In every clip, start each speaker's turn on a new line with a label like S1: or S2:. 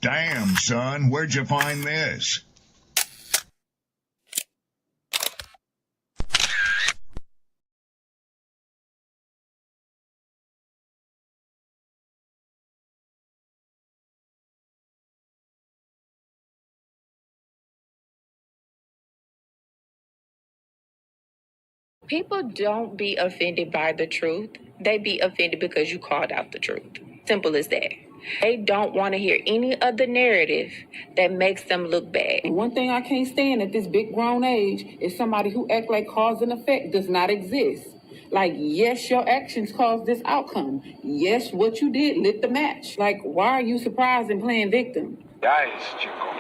S1: Damn, son, where'd you find this?
S2: People don't be offended by the truth. They be offended because you called out the truth. Simple as that. They don't want to hear any other narrative that makes them look bad.
S3: One thing I can't stand at this big grown age is somebody who act like cause and effect does not exist. Like, yes, your actions caused this outcome. Yes, what you did lit the match. Like, why are you surprised and playing victim?
S4: Guys, Chico,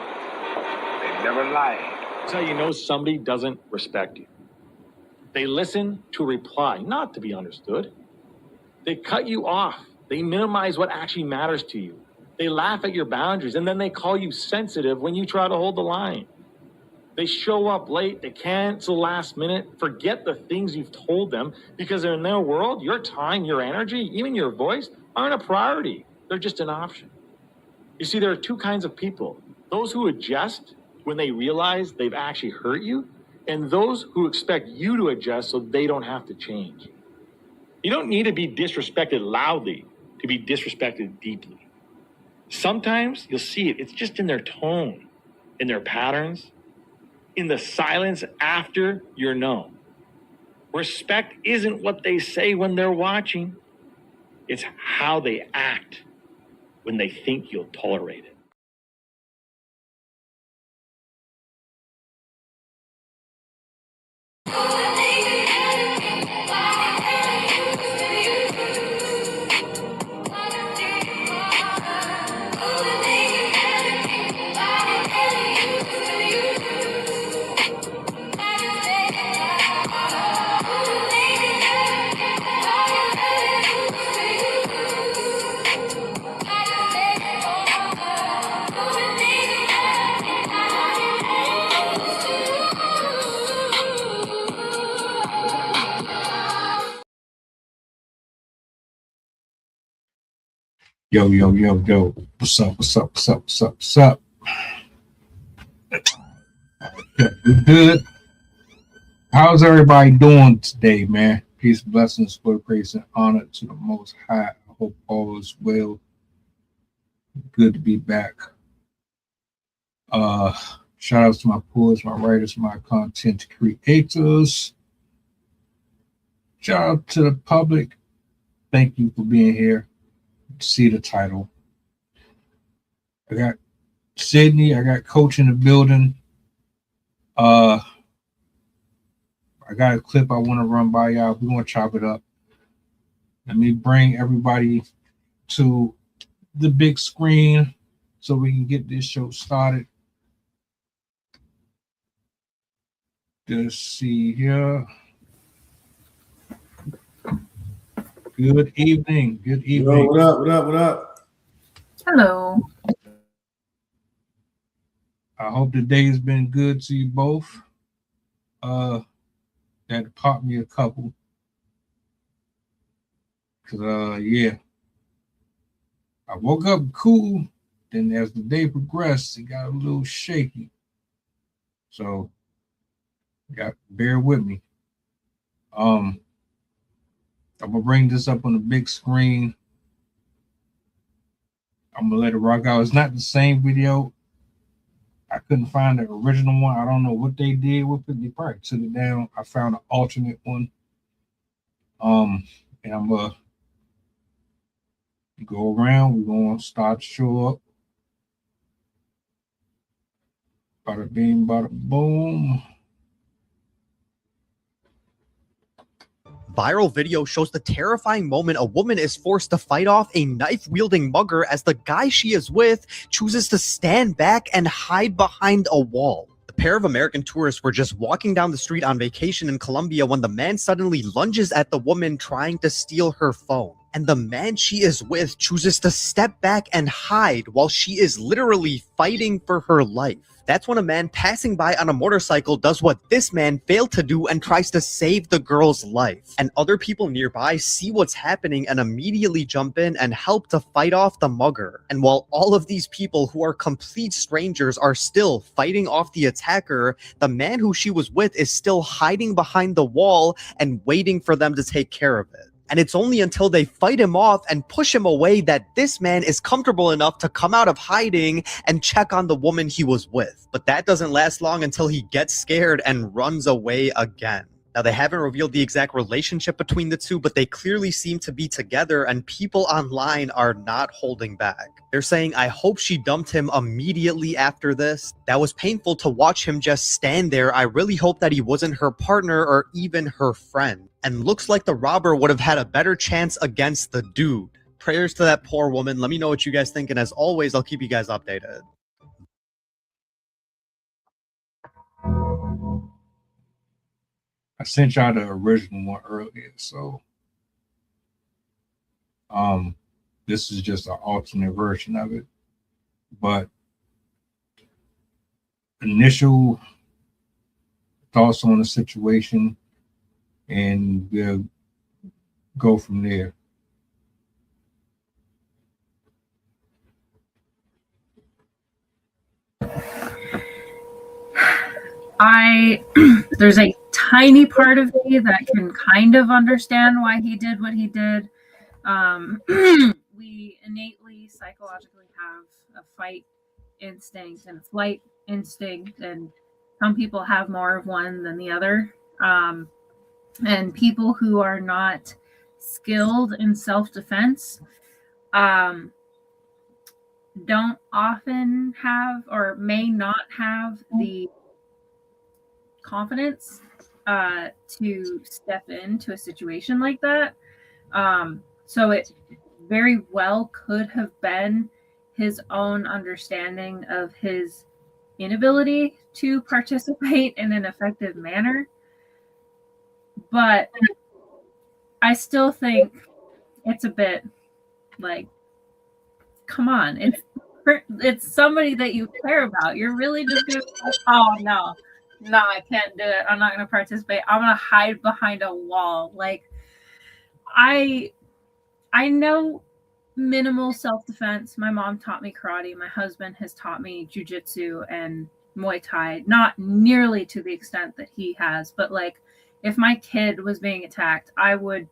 S4: they never lie.
S5: That's how you know somebody doesn't respect you. They listen to reply, not to be understood. They cut you off. They minimize what actually matters to you. They laugh at your boundaries, and then they call you sensitive when you try to hold the line. They show up late. They cancel last minute. Forget the things you've told them because in their world, your time, your energy, even your voice aren't a priority. They're just an option. You see, there are two kinds of people. Those who adjust when they realize they've actually hurt you, and those who expect you to adjust so they don't have to change. You don't need to be disrespected loudly to be disrespected deeply. Sometimes you'll see it. It's just in their tone, in their patterns, in the silence after you're known. Respect isn't what they say when they're watching. It's how they act when they think you'll tolerate it.
S6: Yo, yo, yo, yo. What's up? What's up? What's up? What's up? What's up? Okay, we good. How's everybody doing today, man? Peace, blessings, glory, praise, and honor to the Most High. I hope all is well. Good to be back. Shout outs to my poets, my writers, my content creators. Shout out to the public. Thank you for being here. See the title. I got Sydney, I got Coach in the building. I got a clip I want to run by y'all. We're gonna chop it up. Let me bring everybody to the big screen so we can get this show started. Let's see here. Good evening. Good evening.
S7: Yo, what up? What up? What up?
S8: Hello.
S6: I hope the day has been good to you both. That popped me a couple. Cause yeah. I woke up cool. Then as the day progressed, it got a little shaky. So bear with me. I'm gonna bring this up on the big screen. I'm gonna let it rock out. It's not the same video. I couldn't find the original one. I don't know what they did with it. They probably took it down. I found an alternate one. And I'm gonna go around. We're gonna start to show up. Bada bing, bada boom.
S9: Viral video shows the terrifying moment a woman is forced to fight off a knife-wielding mugger as the guy she is with chooses to stand back and hide behind a wall. The pair of American tourists were just walking down the street on vacation in Colombia when the man suddenly lunges at the woman trying to steal her phone. and the man she is with chooses to step back and hide while she is literally fighting for her life. That's when a man passing by on a motorcycle does what this man failed to do and tries to save the girl's life. And other people nearby see what's happening and immediately jump in and help to fight off the mugger. And while all of these people who are complete strangers are still fighting off the attacker, the man who she was with is still hiding behind the wall and waiting for them to take care of it. And it's only until they fight him off and push him away that this man is comfortable enough to come out of hiding and check on the woman he was with. But that doesn't last long until he gets scared and runs away again. Now, they haven't revealed the exact relationship between the two, but they clearly seem to be together, and people online are not holding back. They're saying, I hope she dumped him immediately after this. That was painful to watch him just stand there. I really hope that he wasn't her partner or even her friend. And looks like the robber would have had a better chance against the dude. Prayers to that poor woman. Let me know what you guys think, and as always, I'll keep you guys updated.
S6: I sent y'all the original one earlier, so this is just an alternate version of it. But initial thoughts on the situation, and we'll go from there.
S7: There's a tiny part of me that can kind of understand why he did what he did. We innately psychologically have a fight instinct and a flight instinct, and some people have more of one than the other. And people who are not skilled in self-defense don't often have, or may not have, the confidence to step into a situation like that. So it very well could have been his own understanding of his inability to participate in an effective manner. But I still think it's a bit like, come on, it's somebody that you care about. You're really just gonna, oh no, I can't do it. I'm not gonna participate. I'm gonna hide behind a wall. Like, I know minimal self-defense. My mom taught me karate. My husband has taught me jujitsu and Muay Thai, not nearly to the extent that he has, but like, if my kid was being attacked, I would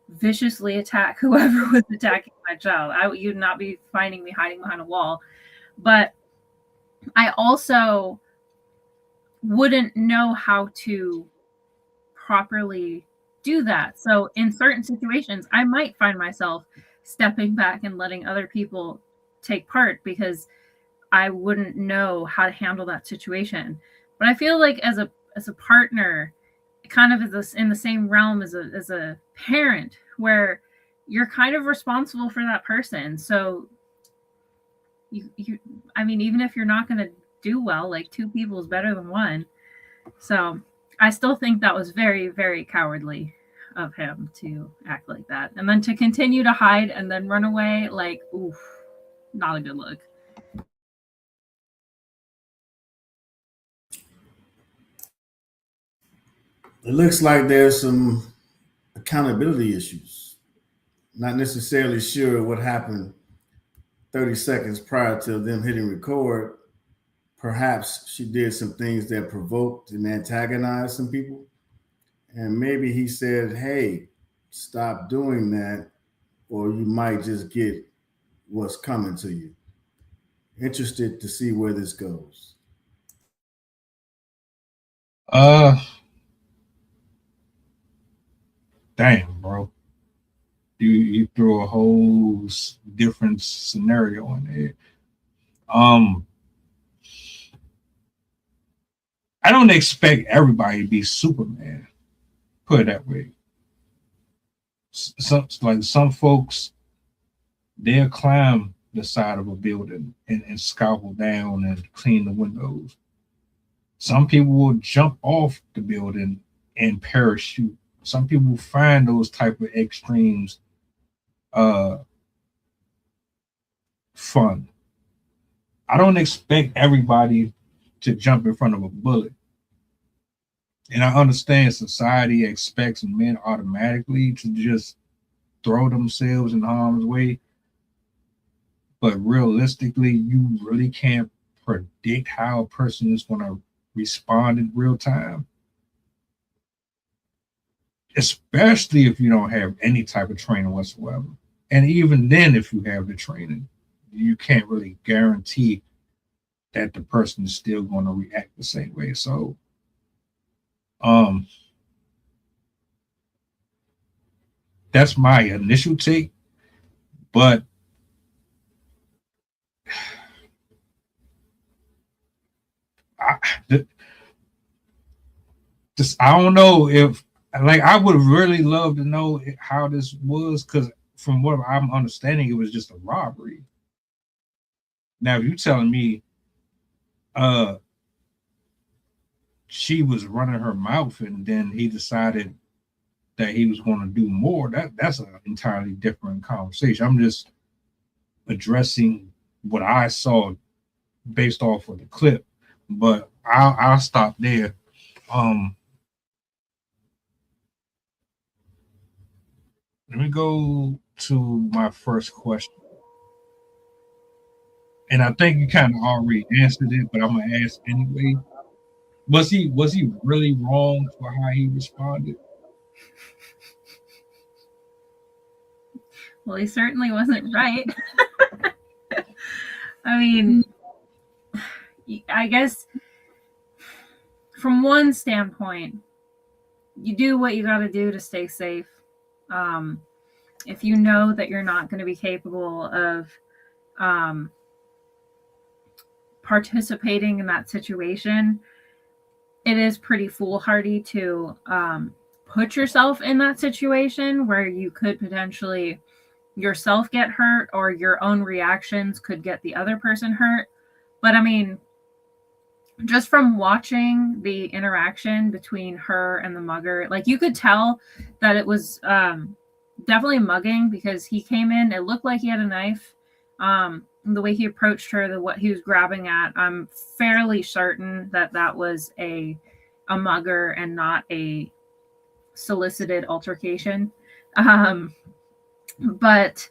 S7: viciously attack whoever was attacking my child. You'd not be finding me hiding behind a wall. But I also wouldn't know how to properly do that. So in certain situations, I might find myself stepping back and letting other people take part because I wouldn't know how to handle that situation. But I feel like as a partner, it kind of is in the same realm as a parent, where you're kind of responsible for that person. So you I mean, even if you're not going to do well, like, two people is better than one. So I still think that was very, very cowardly of him to act like that. And then to continue to hide and then run away, like, oof, not a good look.
S8: It looks like there's some accountability issues. Not necessarily sure what happened 30 seconds prior to them hitting record. Perhaps she did some things that provoked and antagonized some people. And maybe he said, hey, stop doing that, or you might just get what's coming to you. Interested to see where this goes.
S6: Damn, bro. You threw a whole different scenario in there. I don't expect everybody to be Superman. Put it that way. Some folks, they'll climb the side of a building and scalpel down and clean the windows. Some people will jump off the building and parachute. Some people find those type of extremes fun. I don't expect everybody to jump in front of a bullet. And I understand society expects men automatically to just throw themselves in harm's way. But realistically, you really can't predict how a person is going to respond in real time. Especially if you don't have any type of training whatsoever. And even then, if you have the training, you can't really guarantee that the person is still going to react the same way. So, that's my initial take. But I don't know if, like, I would really love to know how this was, because from what I'm understanding, it was just a robbery. Now, if you're telling me she was running her mouth and then he decided that he was going to do more, that's an entirely different conversation. I'm just addressing what I saw based off of the clip, but I'll stop there. Let me go to my first question. And I think you kind of already answered it, but I'm gonna ask anyway. Was he really wrong for how he responded?
S7: Well, he certainly wasn't right. I mean, I guess from one standpoint, you do what you got to do to stay safe. If you know that you're not going to be capable of participating in that situation, it is pretty foolhardy to put yourself in that situation where you could potentially yourself get hurt, or your own reactions could get the other person hurt. But I mean, just from watching the interaction between her and the mugger, like, you could tell that it was definitely mugging, because he came in, it looked like he had a knife. The way he approached her, what he was grabbing at, I'm fairly certain that was a mugger and not a solicited altercation. But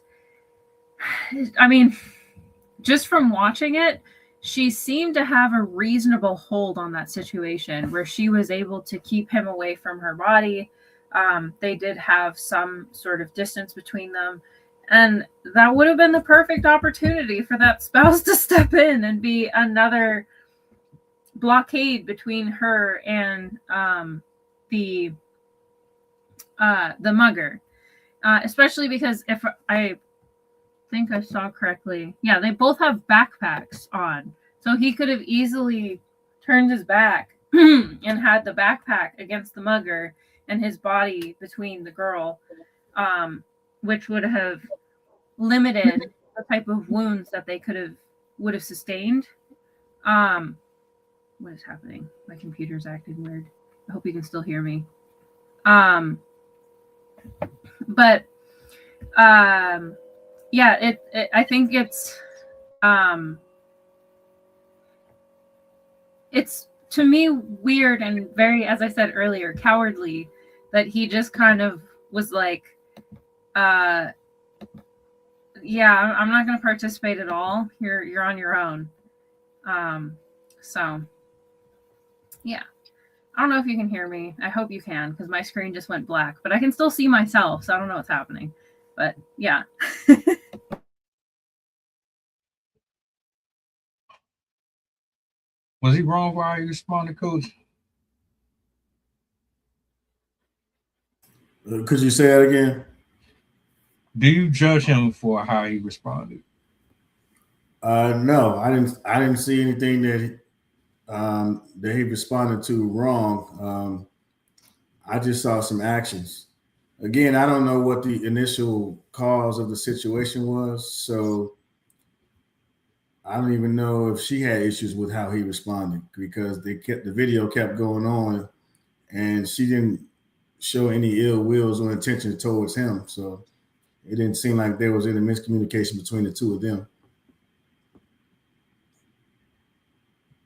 S7: I mean, just from watching it, she seemed to have a reasonable hold on that situation where she was able to keep him away from her body. They did have some sort of distance between them. And that would have been the perfect opportunity for that spouse to step in and be another blockade between her and the mugger. Especially because, if I think I saw correctly, yeah, they both have backpacks on. So he could have easily turned his back and had the backpack against the mugger and his body between the girl, which would have limited the type of wounds that they would have sustained. What is happening? My computer's acting weird. I hope you can still hear me. But yeah, I think it's to me weird and very, as I said earlier, cowardly that he just kind of was like, yeah, I'm not going to participate at all. You're on your own. So yeah, I don't know if you can hear me. I hope you can, because my screen just went black, but I can still see myself, so I don't know what's happening. But yeah.
S6: Was he wrong for how he responded, Coach?
S8: Could you say that again?
S6: Do you judge him for how he responded?
S8: No, I didn't see anything that he responded to wrong. I just saw some actions. Again, I don't know what the initial cause of the situation was, so I don't even know if she had issues with how he responded, because the video kept going on, and she didn't show any ill wills or intentions towards him. So It didn't seem like there was any miscommunication between the two of them.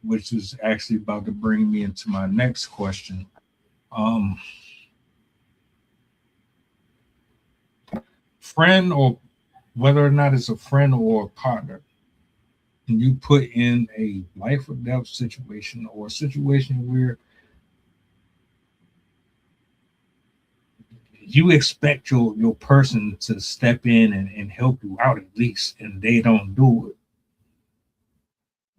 S6: Which is actually about to bring me into my next question. Friend, or whether or not it's a friend or a partner, and you put in a life or death situation, or a situation where you expect your person to step in and help you out at least, and they don't do it.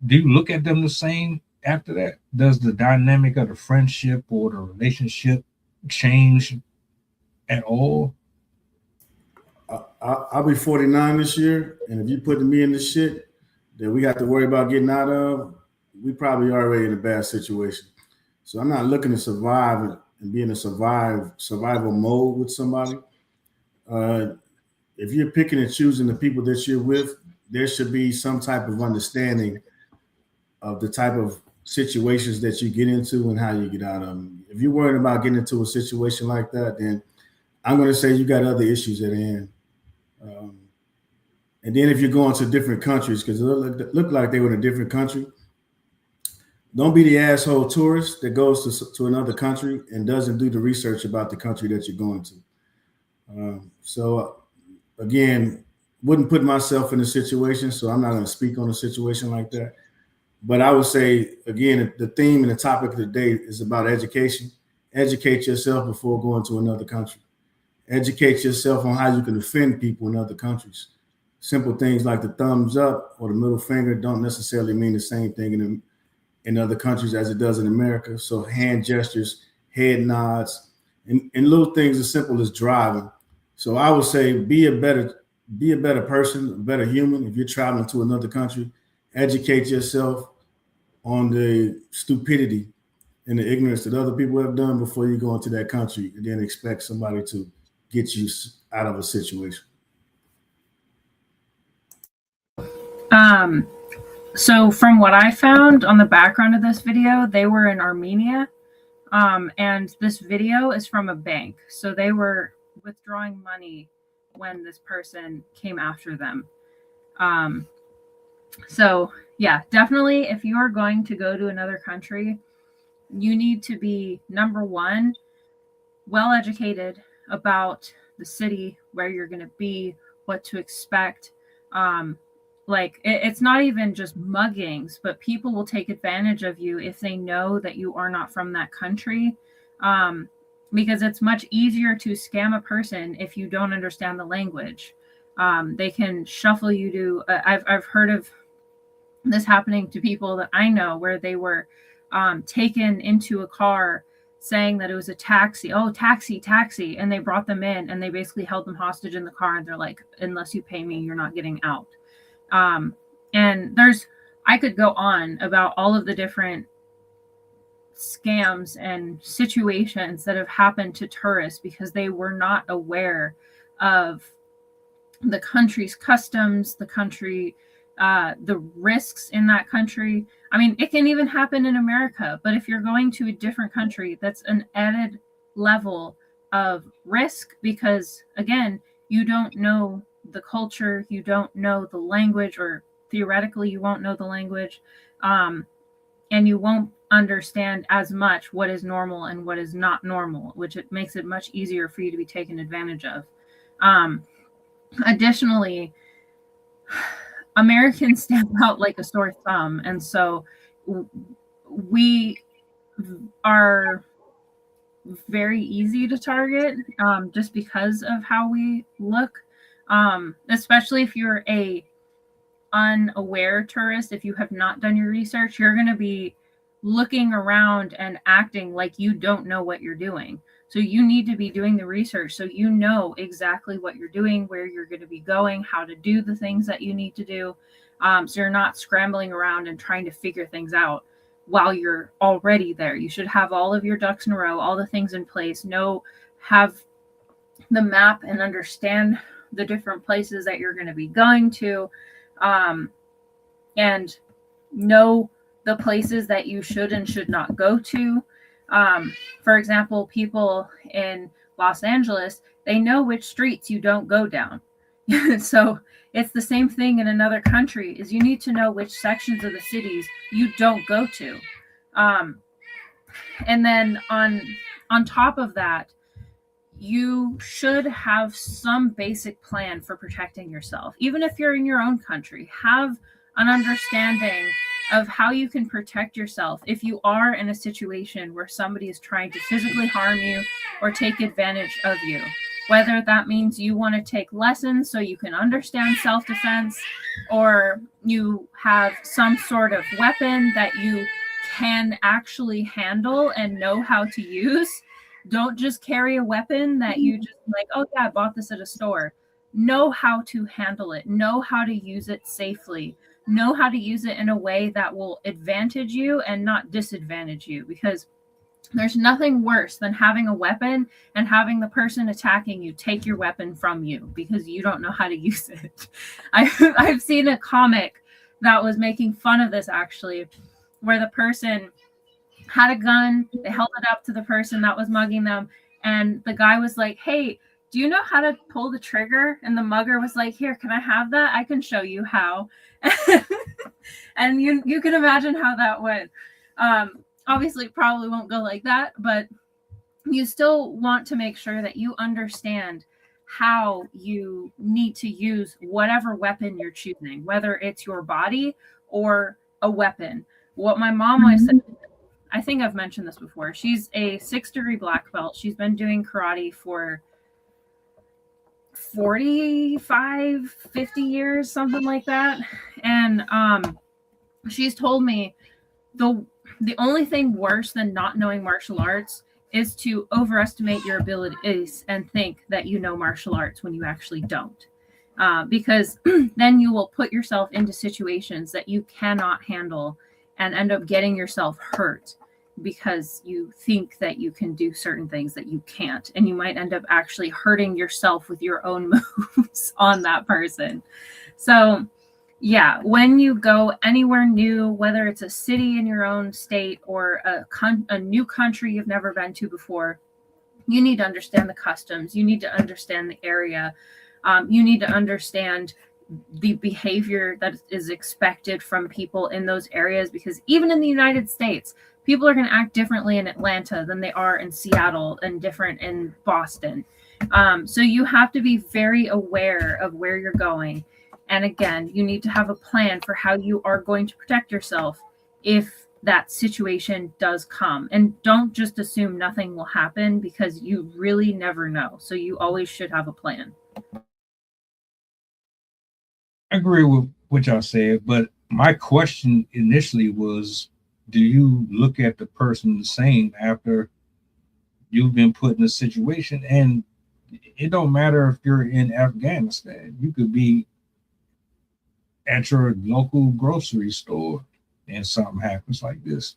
S6: Do you look at them the same after that? Does the dynamic of the friendship or the relationship change at all?
S8: I'll be 49 this year, and if you putting me in the shit that we have to worry about getting out of, we probably already in a bad situation. So I'm not looking to survive and be in a survival mode with somebody. If you're picking and choosing the people that you're with, there should be some type of understanding of the type of situations that you get into and how you get out of them. If you're worried about getting into a situation like that, then I'm going to say you got other issues at hand. And then if you're going to different countries, because it looked like they were in a different country, don't be the asshole tourist that goes to another country and doesn't do the research about the country that you're going to. So again, wouldn't put myself in a situation, so I'm not going to speak on a situation like that. But I would say, again, the theme and the topic of the day is about education. Educate yourself before going to another country. Educate yourself on how you can offend people in other countries. Simple things like the thumbs up or the middle finger don't necessarily mean the same thing in other countries as it does in America. So hand gestures, head nods, and little things as simple as driving. So I would say be a better person, a better human. If you're traveling to another country, educate yourself on the stupidity and the ignorance that other people have done before you go into that country, and then expect somebody to get you out of a situation.
S7: So from what I found on the background of this video, they were in Armenia. And this video is from a bank. So they were withdrawing money when this person came after them. So yeah, definitely if you are going to go to another country, you need to be, number one, well educated about the city, where you're going to be, what to expect. Like it's not even just muggings, but people will take advantage of you if they know that you are not from that country. Because it's much easier to scam a person if you don't understand the language. They can shuffle you to, I've heard of this happening to people that I know, where they were taken into a car saying that it was a taxi. Oh, taxi. And they brought them in and they basically held them hostage in the car. And they're like, unless you pay me, you're not getting out. And I could go on about all of the different scams and situations that have happened to tourists because they were not aware of the country's customs, the country, the risks in that country. I mean, it can even happen in America, but if you're going to a different country, that's an added level of risk because, again, you don't know the culture, you don't know the language, or theoretically you won't know the language, and you won't understand as much what is normal and what is not normal, which it makes it much easier for you to be taken advantage of. Additionally, Americans stand out like a sore thumb, and so we are very easy to target just because of how we look, especially if you're a unaware tourist. If you have not done your research, you're going to be looking around and acting like you don't know what you're doing. So you need to be doing the research so you know exactly what you're doing, where you're going to be going, how to do the things that you need to do. So you're not scrambling around and trying to figure things out while you're already there. You should have all of your ducks in a row, all the things in place, have the map and understand the different places that you're going to be going to, and know the places that you should and should not go to. For example, people in Los Angeles, they know which streets you don't go down. So it's the same thing in another country, is you need to know which sections of the cities you don't go to. And then on top of that, you should have some basic plan for protecting yourself. Even if you're in your own country, have an understanding of how you can protect yourself if you are in a situation where somebody is trying to physically harm you or take advantage of you. Whether that means you want to take lessons so you can understand self-defense, or you have some sort of weapon that you can actually handle and know how to use. Don't just carry a weapon that you just like, oh yeah, I bought this at a store. Know how to handle it. Know how to use it safely. Know how to use it in a way that will advantage you and not disadvantage you, because there's nothing worse than having a weapon and having the person attacking you take your weapon from you because you don't know how to use it. I've seen a comic that was making fun of this, actually, where the person had a gun, they held it up to the person that was mugging them, and the guy was like, hey, do you know how to pull the trigger? And the mugger was like, here, can I have that? I can show you how. And you can imagine how that went. Obviously, it probably won't go like that, but you still want to make sure that you understand how you need to use whatever weapon you're choosing, whether it's your body or a weapon. What my mom always said, I think I've mentioned this before, she's a 6-degree black belt. She's been doing karate for 45, 50 years, something like that. And she's told me the only thing worse than not knowing martial arts is to overestimate your abilities and think that you know martial arts when you actually don't. Because then you will put yourself into situations that you cannot handle and end up getting yourself hurt because you think that you can do certain things that you can't. And you might end up actually hurting yourself with your own moves on that person. So yeah, when you go anywhere new, whether it's a city in your own state or a new country you've never been to before, you need to understand the customs. You need to understand the area. You need to understand the behavior that is expected from people in those areas, because even in the United States, people are going to act differently in Atlanta than they are in Seattle and different in Boston. So you have to be very aware of where you're going. And again, you need to have a plan for how you are going to protect yourself if that situation does come. And don't just assume nothing will happen, because you really never know. So you always should have a plan.
S6: I agree with what y'all said, but my question initially was, do you look at the person the same after you've been put in a situation? And it don't matter if you're in Afghanistan. You could be at your local grocery store and something happens like this.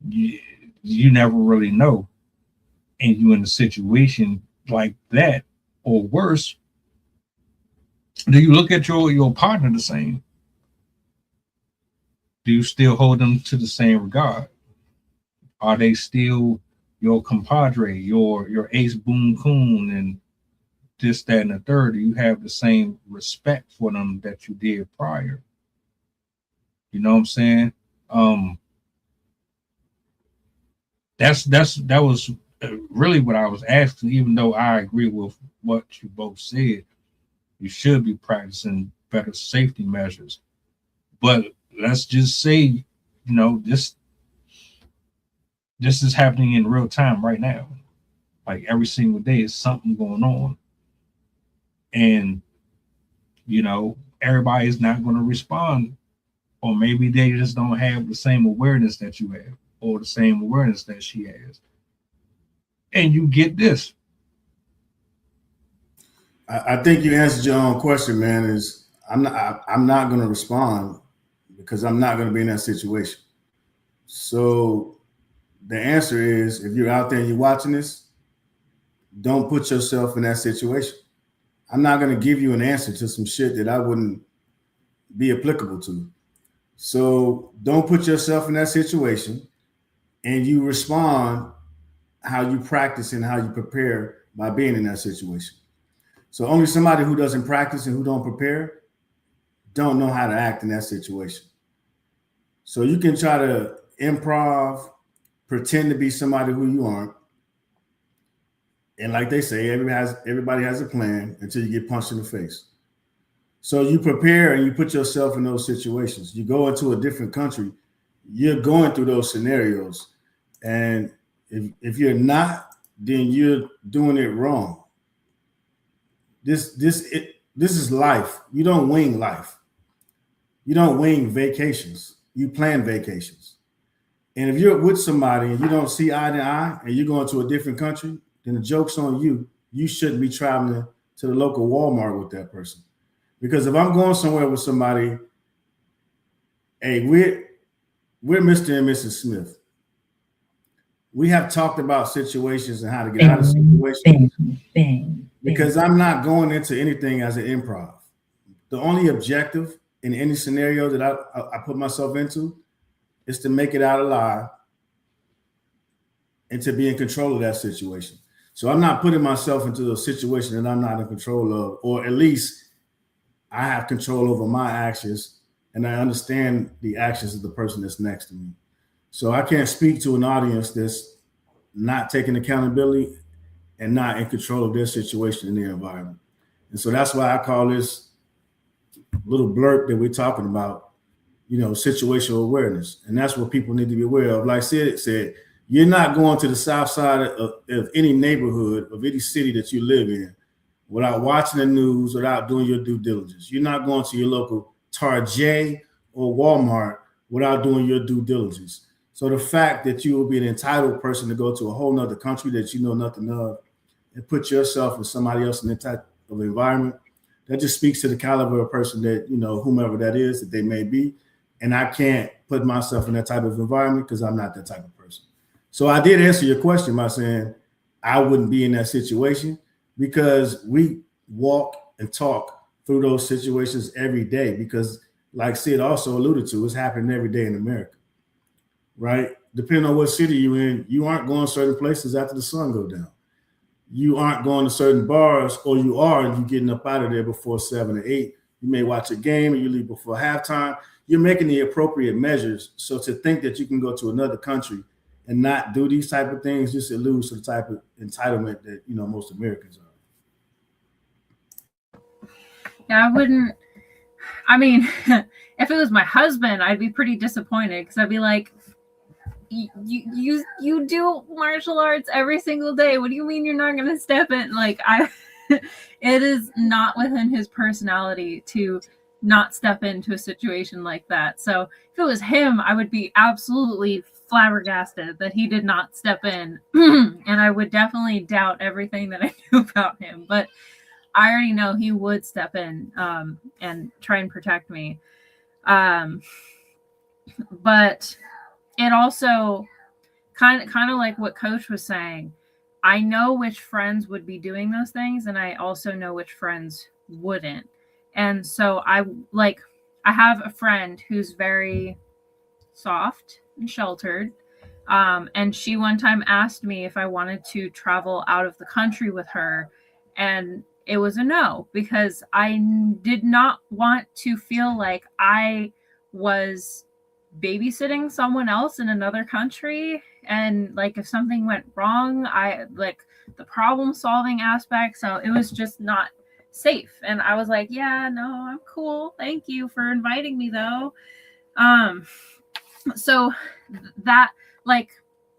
S6: You never really know. And you in a situation like that or worse, do you look at your partner the same? Do you still hold them to the same regard? Are they still your compadre, your ace boon coon, and this, that, and the third? Do you have the same respect for them that you did prior? You know what I'm saying? That was really what I was asking. Even though I agree with what you both said, you should be practicing better safety measures. But let's just say, this is happening in real time right now. Like every single day is something going on. And, everybody's not going to respond. Or maybe they just don't have the same awareness that you have, or the same awareness that she has. And you get this.
S8: I think you answered your own question, man. Is I'm not going to respond because I'm not going to be in that situation. So the answer is, if you're out there and you're watching this, don't put yourself in that situation. I'm not going to give you an answer to some shit that I wouldn't be applicable to. So don't put yourself in that situation, and you respond how you practice and how you prepare by being in that situation. So only somebody who doesn't practice and who don't prepare don't know how to act in that situation. So you can try to improv, pretend to be somebody who you aren't. And like they say, everybody has a plan until you get punched in the face. So you prepare and you put yourself in those situations. You go into a different country, you're going through those scenarios. And if you're not, then you're doing it wrong. This is life. You don't wing life. You don't wing vacations. You plan vacations. And if you're with somebody and you don't see eye to eye and you're going to a different country, then the joke's on you. You shouldn't be traveling to the local Walmart with that person. Because if I'm going somewhere with somebody, hey, we're Mr. and Mrs. Smith. We have talked about situations and how to get out of situations. Because I'm not going into anything as an improv. The only objective in any scenario that I put myself into is to make it out alive and to be in control of that situation. So I'm not putting myself into a situation that I'm not in control of, or at least I have control over my actions and I understand the actions of the person that's next to me. So I can't speak to an audience that's not taking accountability and not in control of their situation in their environment. And so that's why I call this little blurb that we're talking about, situational awareness. And that's what people need to be aware of. Like Sid said, you're not going to the south side of any neighborhood of any city that you live in without watching the news, without doing your due diligence. You're not going to your local Target or Walmart without doing your due diligence. So the fact that you will be an entitled person to go to a whole nother country that you know nothing of and put yourself and somebody else in that type of environment, that just speaks to the caliber of person that, whomever that is, that they may be. And I can't put myself in that type of environment because I'm not that type of person. So I did answer your question by saying I wouldn't be in that situation because we walk and talk through those situations every day because, like Sid also alluded to, it's happening every day in America, right? Depending on what city you're in, you aren't going certain places after the sun go down. You aren't going to certain bars, or you are, and you're getting up out of there before 7 or 8. You may watch a game and you leave before halftime. You're making the appropriate measures. So to think that you can go to another country and not do these type of things just alludes to the type of entitlement that, most Americans are.
S7: Yeah, I wouldn't. I mean, if it was my husband, I'd be pretty disappointed because I'd be like, you do martial arts every single day. What do you mean you're not going to step in? It is not within his personality to not step into a situation like that. So if it was him, I would be absolutely flabbergasted that he did not step in. And I would definitely doubt everything that I knew about him. But I already know he would step in and try and protect me. But it also kind of like what Coach was saying. I know which friends would be doing those things, and I also know which friends wouldn't. And so I have a friend who's very soft and sheltered. And she one time asked me if I wanted to travel out of the country with her. And it was a no, because I did not want to feel like I was babysitting someone else in another country. And if something went wrong, I the problem solving aspect. So it was just not safe. And I was like, yeah, no, I'm cool. Thank you for inviting me though. So that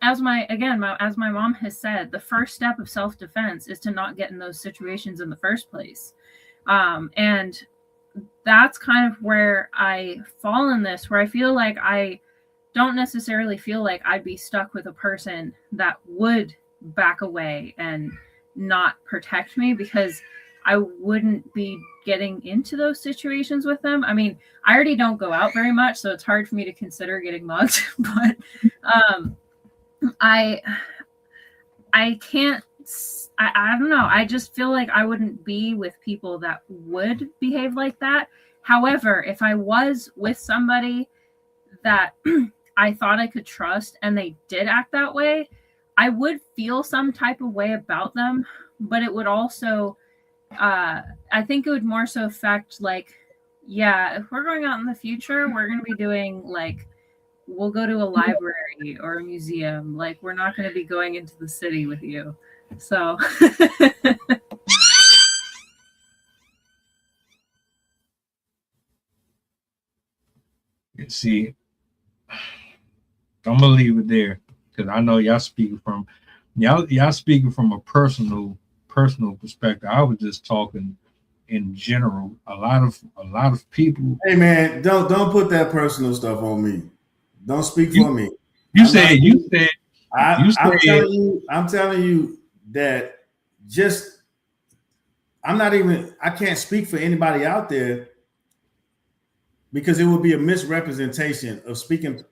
S7: as my mom has said, the first step of self-defense is to not get in those situations in the first place. And that's kind of where I fall in this, where I feel like I don't necessarily feel like I'd be stuck with a person that would back away and not protect me, because I wouldn't be getting into those situations with them. I mean, I already don't go out very much, so it's hard for me to consider getting mugged, but I can't, I don't know. I just feel like I wouldn't be with people that would behave like that. However, if I was with somebody that I thought I could trust and they did act that way, I would feel some type of way about them, but it would also I think it would more so affect like, yeah, if we're going out in the future, we're going to be doing like, we'll go to a library or a museum. Like, we're not going to be going into the city with you. So
S6: You see, I'm gonna leave it there because I know y'all speaking from a personal perspective. I was just talking in general. A lot of people.
S8: Hey man, don't put that personal stuff on me. Don't speak for me.
S6: You said
S8: I'm telling you that just I can't speak for anybody out there because it would be a misrepresentation of speaking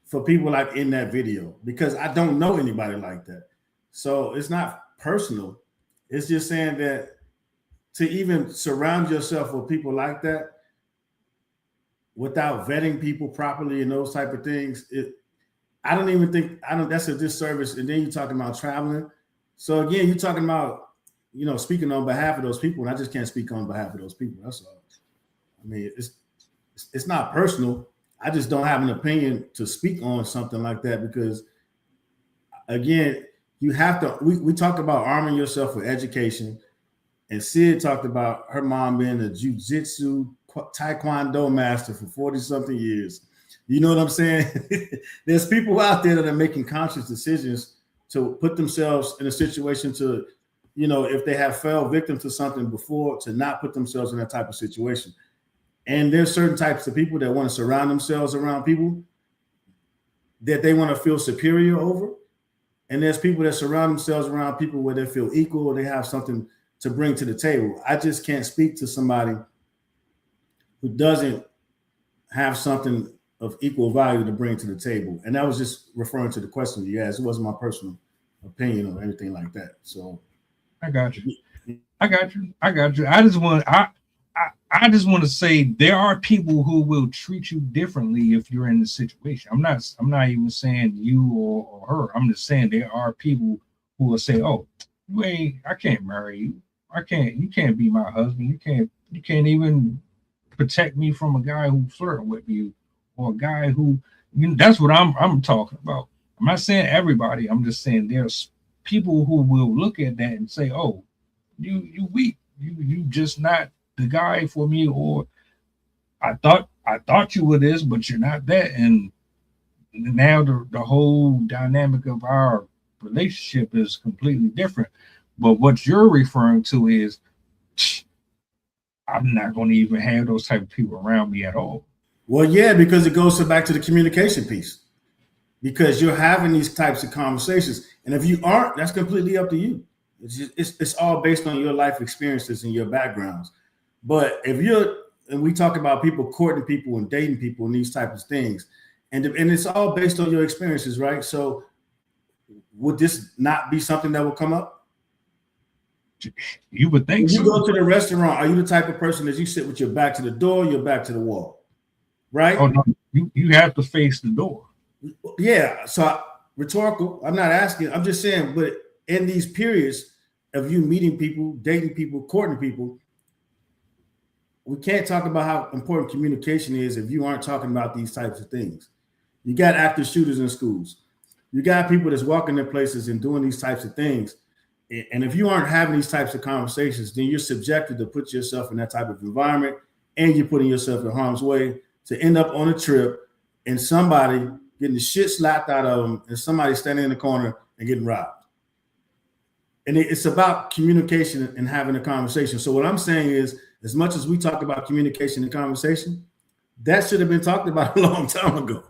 S8: for people like in that video because I don't know anybody like that. So it's not personal. It's just saying that to even surround yourself with people like that without vetting people properly and those type of things, that's a disservice. And then you're talking about traveling. So again, you're talking about, speaking on behalf of those people, and I just can't speak on behalf of those people. That's all. I mean, it's not personal. I just don't have an opinion to speak on something like that because, again, you have to. We talked about arming yourself with education, and Sid talked about her mom being a jiu-jitsu taekwondo master for 40-something years. You know what I'm saying? There's people out there that are making conscious decisions to put themselves in a situation to, if they have fell victim to something before, to not put themselves in that type of situation. And there's certain types of people that want to surround themselves around people that they want to feel superior over. And there's people that surround themselves around people where they feel equal or they have something to bring to the table. I just can't speak to somebody who doesn't have something of equal value to bring to the table. And that was just referring to the question you asked. It wasn't my personal opinion or anything like that. So
S6: I got you. I just want to say there are people who will treat you differently if you're in the situation. I'm not even saying you or her. I'm just saying there are people who will say, "Oh, I can't marry you. You can't be my husband. You can't even protect me from a guy who flirted with you or a guy who, that's what I'm talking about. I'm not saying everybody. I'm just saying there's people who will look at that and say, "Oh, you weak. You just not the guy for me," or I thought you were this, but you're not that. And now the whole dynamic of our relationship is completely different. But what you're referring to is I'm not going to even have those type of people around me at all.
S8: Well, yeah, because it goes back to the communication piece. Because you're having these types of conversations, and if you aren't, that's completely up to you. It's all based on your life experiences and your backgrounds. But and we talk about people courting people and dating people and these types of things, and it's all based on your experiences, right? So would this not be something that will come up?
S6: You would think
S8: when
S6: so.
S8: You go to the restaurant, are you the type of person that you sit with your back to the door, your back to the wall, right?
S6: Oh no, you have to face the door.
S8: Yeah, so rhetorical. I'm not asking. I'm just saying, but in these periods of you meeting people, dating people, courting people, we can't talk about how important communication is if you aren't talking about these types of things. You got active shooters in schools. You got people that's walking their places and doing these types of things. And if you aren't having these types of conversations, then you're subjected to put yourself in that type of environment, and you're putting yourself in harm's way to end up on a trip and somebody getting the shit slapped out of them and somebody standing in the corner and getting robbed. And it's about communication and having a conversation. So what I'm saying is, as much as we talk about communication and conversation, that should have been talked about a long time ago.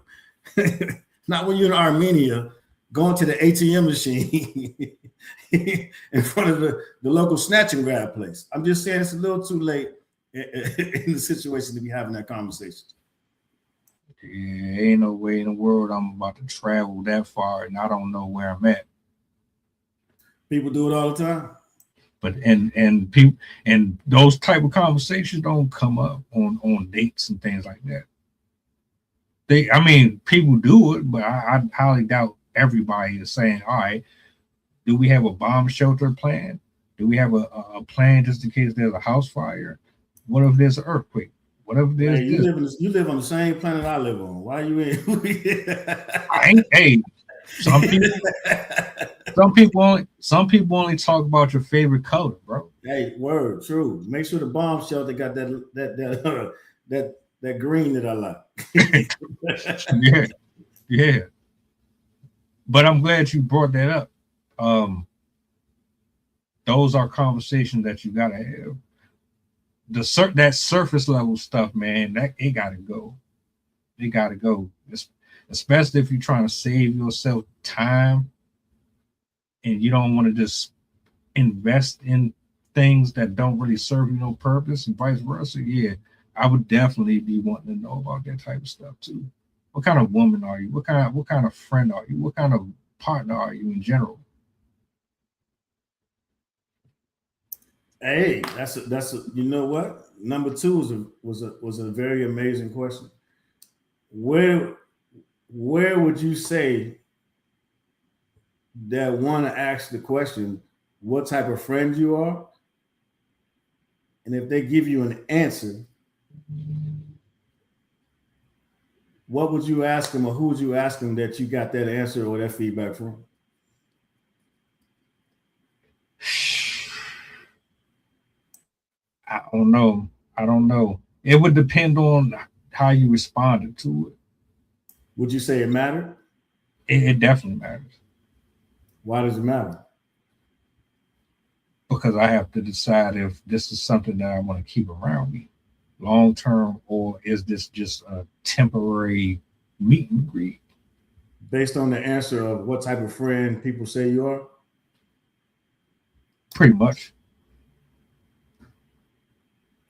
S8: Not when you're in Armenia going to the ATM machine in front of the local snatch and grab place. I'm just saying it's a little too late in the situation to be having that conversation.
S6: Yeah, ain't no way in the world I'm about to travel that far and I don't know where I'm at.
S8: People do it all the time.
S6: But and people and those type of conversations don't come up on dates and things like that. People do it, but I highly doubt everybody is saying, "All right, do we have a bomb shelter plan? Do we have a plan just in case there's a house fire? What if there's an earthquake? What if there's
S8: Hey, you live on the same planet I live on. Why you in?
S6: Hey, some people only talk about your favorite color, bro.
S8: Hey, word, true. Make sure the bomb shelter got that green that I like.
S6: Yeah. But I'm glad you brought that up. Those are conversations that you gotta have. That surface level stuff, man, it gotta go. It gotta go. Especially if you're trying to save yourself time and you don't want to just invest in things that don't really serve you no purpose and vice versa. Yeah, I would definitely be wanting to know about that type of stuff too. What kind of woman are you? What kind of friend are you? What kind of partner are you in general?
S8: Hey, that's you know what? Number 2 was a very amazing question. Where would you say that one asks the question, what type of friend you are? And if they give you an answer, what would you ask them, or who would you ask them that you got that answer or that feedback from?
S6: I don't know. It would depend on how you responded to it.
S8: Would you say it mattered?
S6: It definitely matters.
S8: Why does it matter?
S6: Because I have to decide if this is something that I want to keep around me long term, or is this just a temporary meet and greet?
S8: Based on the answer of what type of friend people say you are?
S6: Pretty much.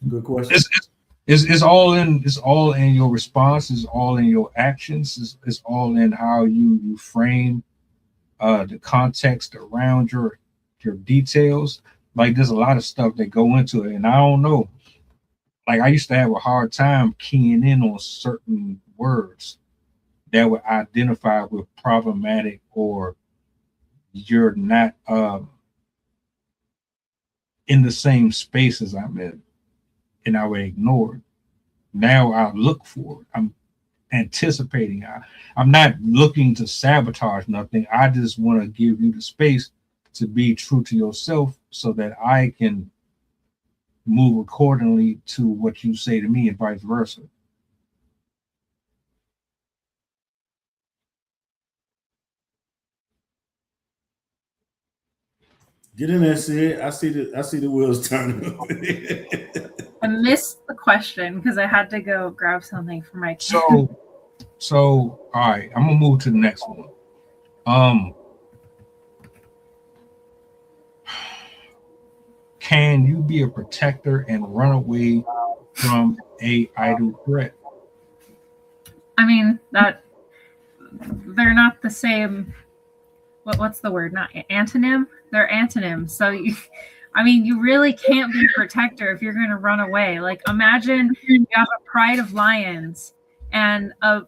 S8: Good question.
S6: It's all in your response. It's all in your actions. It's all in how you frame the context around your details. Like there's a lot of stuff that go into it, and I don't know. Like I used to have a hard time keying in on certain words that would identify with problematic, or you're not in the same space as I'm in, and I would ignore it. Now I look for it. I'm anticipating. I'm not looking to sabotage nothing. I just want to give you the space to be true to yourself so that I can move accordingly to what you say to me and vice versa.
S8: Get in there, Sid. I see the wheels turning.
S7: I missed the question because I had to go grab something for my kid.
S6: So all right, I'm gonna move to the next one. Can you be a protector and run away from a idle threat?
S7: I mean, that they're not the same. What's the word? Not antonym. They're antonyms. So you really can't be a protector if you're going to run away. Like imagine you have a pride of lions and a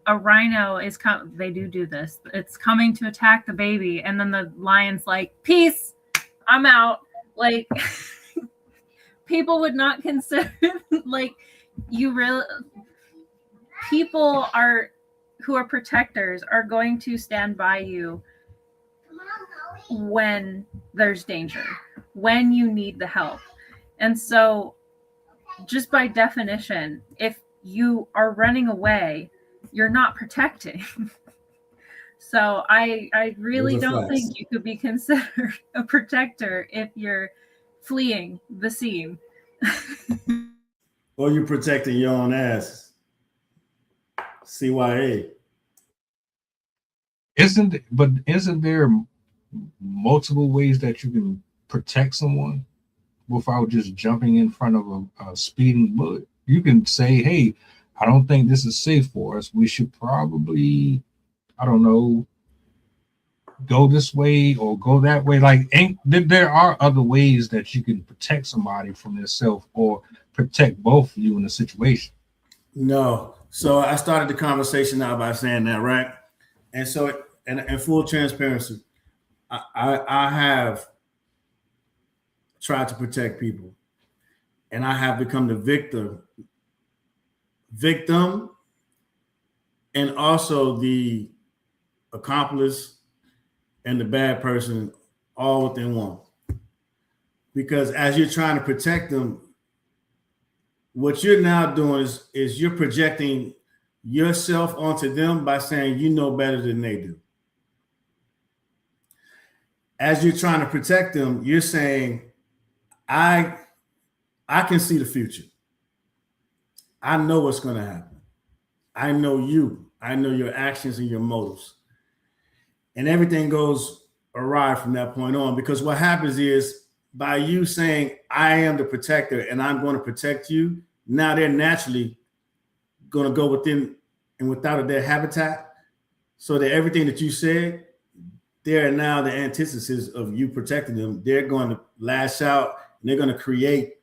S7: rhino is coming. They do this. It's coming to attack the baby, and then the lion's like, "Peace, I'm out." Like people would not consider people who are protectors are going to stand by you when there's danger, when you need the help. And so just by definition, if you are running away, you're not protecting. So I really don't think you could be considered a protector if you're fleeing the scene.
S8: Or you're protecting your own ass. CYA.
S6: Isn't there multiple ways that you can protect someone without just jumping in front of a speeding bullet? You can say, hey, I don't think this is safe for us. We should probably, I don't know, go this way or go that way. Like, there are other ways that you can protect somebody from themselves or protect both of you in a situation.
S8: No. So I started the conversation out by saying that, right? And so, and full transparency, I have tried to protect people, and I have become the victim, and also the accomplice and the bad person all within one. Because as you're trying to protect them, what you're now doing is you're projecting yourself onto them by saying you know better than they do. As you're trying to protect them, you're saying, I can see the future. I know what's going to happen. I know you. I know your actions and your motives. And everything goes awry from that point on, because what happens is, by you saying, I am the protector and I'm going to protect you, now they're naturally going to go within and without their habitat, so that everything that you said, they're now the antithesis of you protecting them. They're going to lash out and they're going to create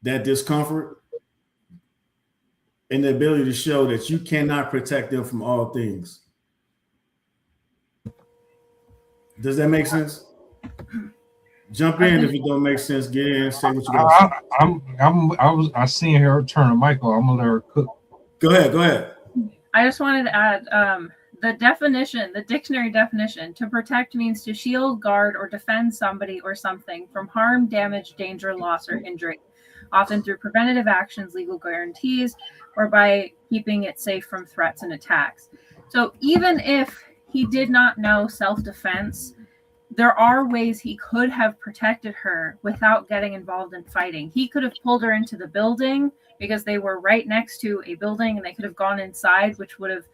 S8: that discomfort and the ability to show that you cannot protect them from all things. Does that make sense? Jump in if it don't make sense. Get in, say what you got.
S6: I seen her turn a mic on. I'm gonna let her cook.
S8: Go ahead.
S7: I just wanted to add the definition, the dictionary definition. To protect means to shield, guard, or defend somebody or something from harm, damage, danger, loss, or injury, often through preventative actions, legal guarantees, or by keeping it safe from threats and attacks. So even if he did not know self-defense, there are ways he could have protected her without getting involved in fighting. He could have pulled her into the building because they were right next to a building, and they could have gone inside, which would have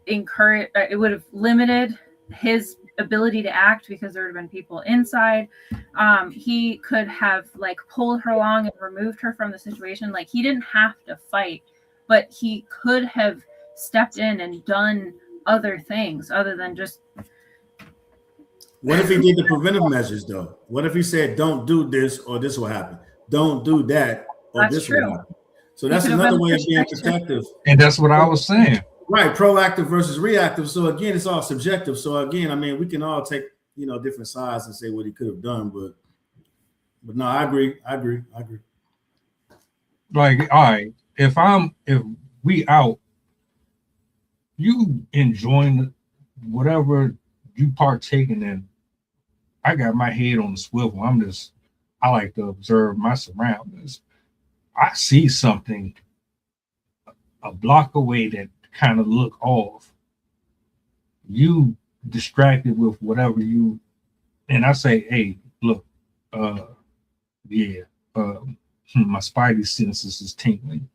S7: it would have limited his ability to act because there would have been people inside. He could have pulled her along and removed her from the situation. He didn't have to fight, but he could have stepped in and done other things other than just.
S8: What if he did the preventive measures, though? What if he said, don't do this or this will happen? Don't do that or
S7: That's
S8: this
S7: true.
S8: will happen. So that's another way of being protective.
S6: And that's what I was saying.
S8: Right, proactive versus reactive. So again, it's all subjective. So again, I mean, we can all take different sides and say what he could have done, but no, I agree.
S6: All right, if we out, you enjoying whatever you partaking in, I got my head on the swivel. I like to observe my surroundings. I see something a block away that kind of look off. You distracted with whatever and I say, hey, look, my spidey senses is tingling.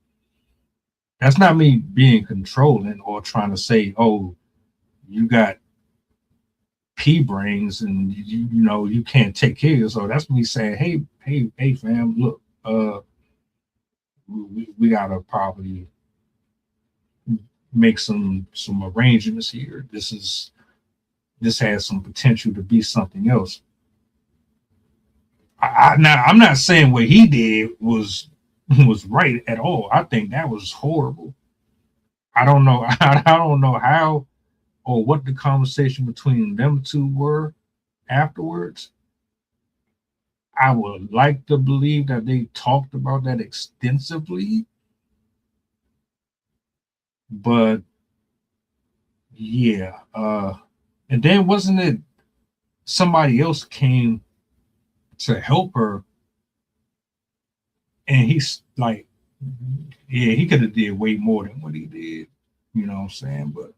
S6: That's not me being controlling or trying to say, oh, you got pea brains and you can't take care of yourself. That's me saying, hey fam, look, we gotta probably make some arrangements here. This has some potential to be something else. Now I'm not saying what he did was right at all. I think that was horrible. I don't know how or what the conversation between them two were afterwards. I would like to believe that they talked about that extensively. But yeah, and then wasn't it somebody else came to help her, and he's like, yeah, he could have did way more than what he did, you know what I'm saying? But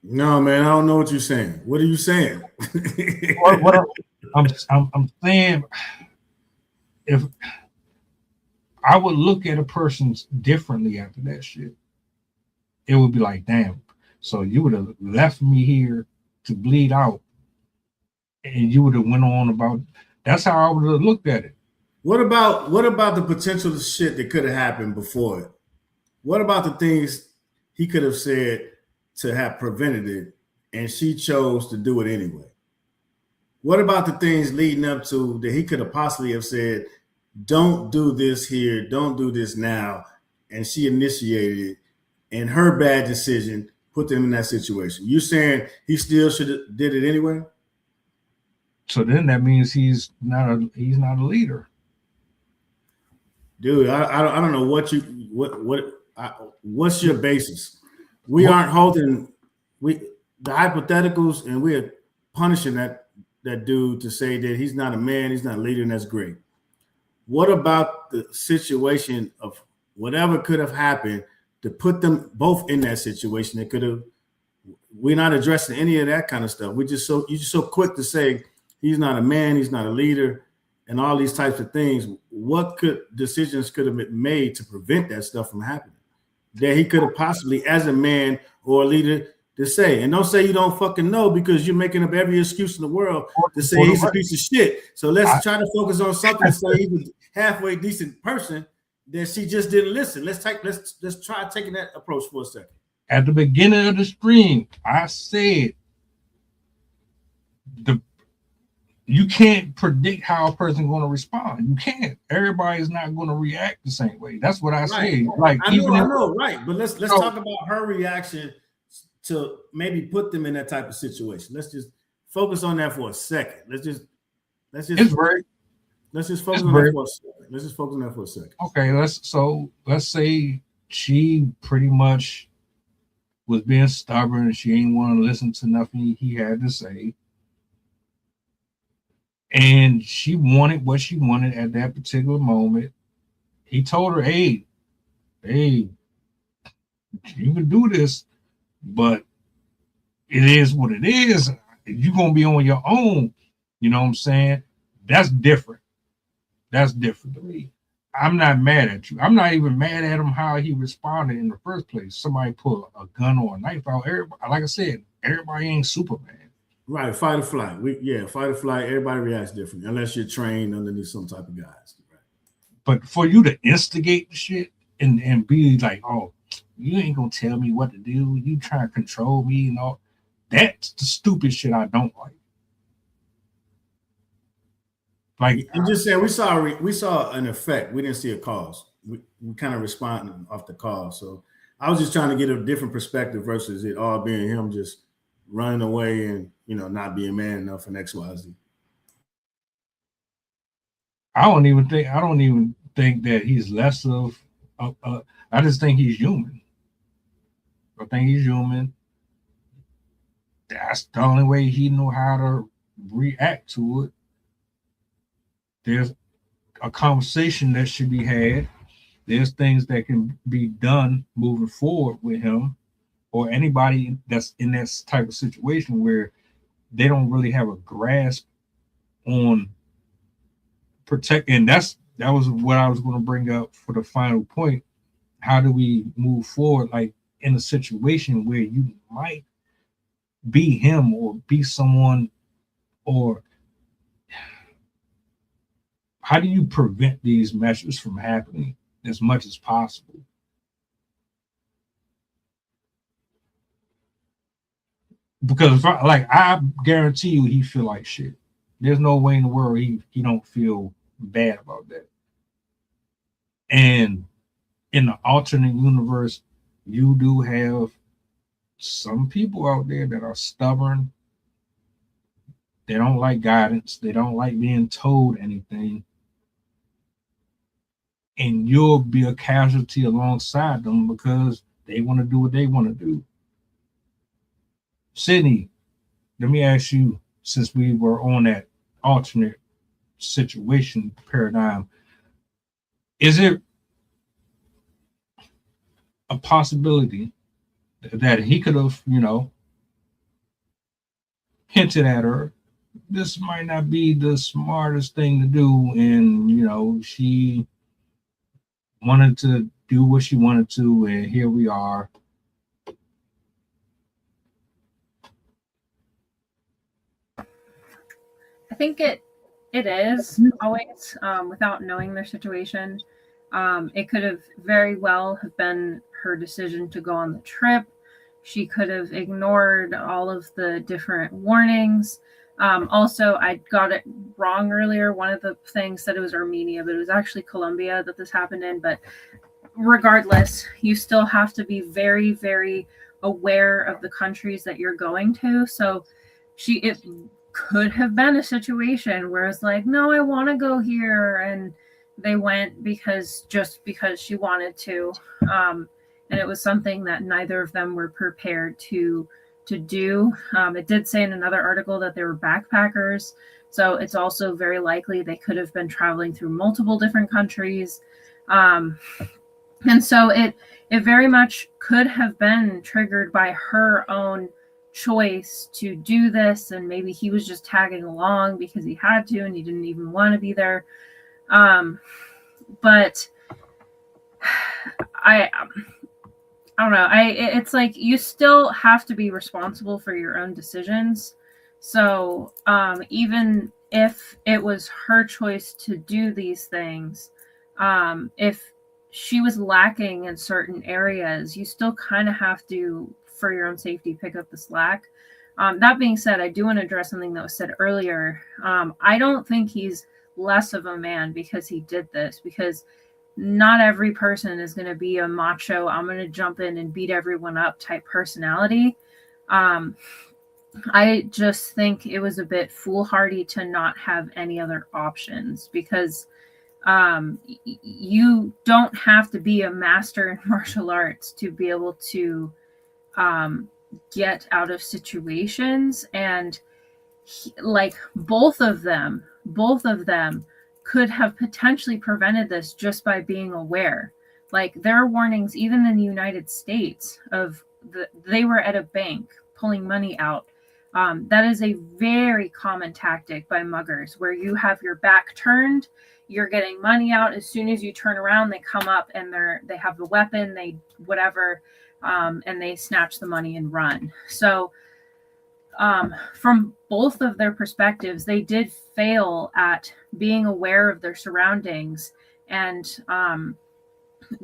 S8: no, man, I don't know what you're saying. What are you saying?
S6: I'm saying, if I would look at a person differently after that shit, it would be like, damn, so you would have left me here to bleed out, and you would have went on about. That's how I would have looked at it.
S8: What about the potential shit that could have happened before it? What about the things he could have said to have prevented it, and she chose to do it anyway? What about the things leading up to that he could have possibly have said, don't do this here, don't do this now, and she initiated it, and her bad decision put them in that situation? You saying he still should have did it anyway?
S6: So then that means he's not a leader.
S8: Dude, I don't know what's your basis? We aren't holding the hypotheticals, and we're punishing that dude to say that he's not a man, he's not a leader, and that's great. What about the situation of whatever could have happened to put them both in that situation? That could have. We're not addressing any of that kind of stuff. You're just so quick to say he's not a man, he's not a leader, and all these types of things. What decisions could have been made to prevent that stuff from happening? That he could have possibly, as a man or a leader, to say. And don't say you don't fucking know, because you're making up every excuse in the world to say he's a piece of shit. So let's try to focus on something to say he's a halfway decent person that she just didn't listen. Let's try taking that approach for a second.
S6: At the beginning of the stream, I said you can't predict how a person's going to respond. You can't. Everybody's not going to react the same way. That's what I say. Like,
S8: I know, right? But let's talk about her reaction to maybe put them in that type of situation. Let's just focus on that for a second. Let's just focus on that for a second.
S6: Okay, let's say she pretty much was being stubborn and she ain't want to listen to nothing he had to say. And she wanted what she wanted at that particular moment. He told her, hey, you can do this, but it is what it is. You're going to be on your own. You know what I'm saying? That's different. That's different to me. I'm not mad at you. I'm not even mad at him how he responded in the first place. Somebody pull a gun or a knife out. Everybody, like I said, everybody ain't Superman.
S8: Right, fight or flight. Fight or flight. Everybody reacts differently unless you're trained underneath some type of guys. Right?
S6: But for you to instigate the shit and be like, oh, you ain't gonna tell me what to do. You trying to control me and all. That's the stupid shit I don't like. Like
S8: you just said, we saw an effect. We didn't see a cause. We kind of responded off the cause. So I was just trying to get a different perspective versus it all being him just running away and not being man enough in XYZ.
S6: I don't even think that he's less of. I just think he's human. I think he's human. That's the only way he know how to react to it. There's a conversation that should be had. There's things that can be done moving forward with him or anybody that's in that type of situation where they don't really have a grasp on protecting. That was what I was going to bring up for the final point. How do we move forward, like in a situation where you might be him or be someone, or how do you prevent these measures from happening as much as possible? Because I guarantee you he feel like shit. There's no way in the world he don't feel bad about that. And in the alternate universe, you do have some people out there that are stubborn. They don't like guidance. They don't like being told anything. And you'll be a casualty alongside them because they want to do what they want to do. Sydney, let me ask you, since we were on that alternate situation paradigm, is it a possibility that he could have, hinted at her, this might not be the smartest thing to do, and, she wanted to do what she wanted to, and here we are.
S7: I think it is always, without knowing their situation. It could have very well have been her decision to go on the trip. She could have ignored all of the different warnings. Also, I got it wrong earlier. One of the things said it was Armenia, but it was actually Colombia that this happened in. But regardless, you still have to be very, very aware of the countries that you're going to. So could have been a situation where it's like, no, I want to go here, and they went because she wanted to, and it was something that neither of them were prepared to do. It did say in another article that they were backpackers, so it's also very likely they could have been traveling through multiple different countries, and so it very much could have been triggered by her own choice to do this, and maybe he was just tagging along because he had to and he didn't even want to be there. But I don't know. It's like you still have to be responsible for your own decisions. So even if it was her choice to do these things, if she was lacking in certain areas, you still kind of have to, for your own safety, pick up the slack. That being said, I do want to address something that was said earlier. I don't think he's less of a man because he did this, because not every person is going to be a macho, I'm going to jump in and beat everyone up type personality. I just think it was a bit foolhardy to not have any other options, because you don't have to be a master in martial arts to be able to get out of situations. And like both of them could have potentially prevented this just by being aware. Like there are warnings even in the United States of they were at a bank pulling money out. That is a very common tactic by muggers, where you have your back turned, you're getting money out. As soon as you turn around, they come up and they have the weapon, they whatever, and they snatch the money and run. So from both of their perspectives, they did fail at being aware of their surroundings and